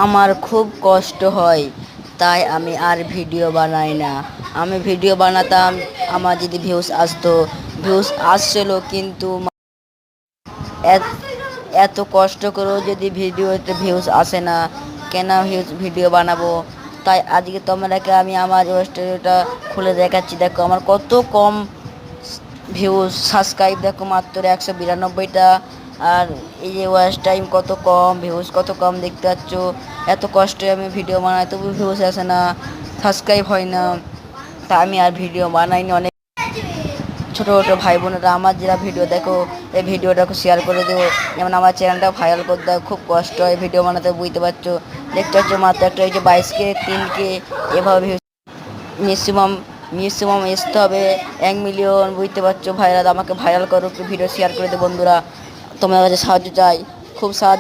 আমার খুব কষ্ট হয়, তাই আমি আর ভিডিও বানাই না। আমি ভিডিও বানাতাম, আমার যদি ভিউজ আসতো, ভিউজ আসছিল, কিন্তু এত এত কষ্ট করেও যদি ভিডিওতে ভিউজ আসে না, কেন ভিডিও বানাবো? তাই আজকে তোমরাকে আমি আমার স্টোরিটা খুলে দেখাচ্ছি। দেখো আমার কত কম ভিউজ, সাবস্ক্রাইব দেখো মাত্র 192টা। আর এই যে ওয়াচ টাইম কত কম, ভিউজ কত কম দেখতে পাচ্ছ। এত কষ্টে আমি ভিডিও বানাই, তবু ভিউজ আসে না, সাবস্ক্রাইব হয় না। তা আমি আর ভিডিও বানাইনি। অনেক ছোটো ছোটো ভাই বোনেরা আমার যারা ভিডিও দেখো, এই ভিডিওটাকে শেয়ার করে দেবো, যেমন আমার চ্যানেলটা ভাইরাল করে দাও। খুব কষ্ট হয় ভিডিও বানাতে, বুঝতে পারছো। দেখতে পাচ্ছ মাত্র একটা এই যে 22K 3K এভাবে ম্যাক্সিমাম ম্যাক্সিমাম আসতে হবে 1 মিলিয়ন, বুঝতে পারছো। ভাইরাল আমাকে ভাইরাল করো, একটু ভিডিও শেয়ার করে দে বন্ধুরা, তোমার কাছে সাহায্য চাই, খুব সাহায্য।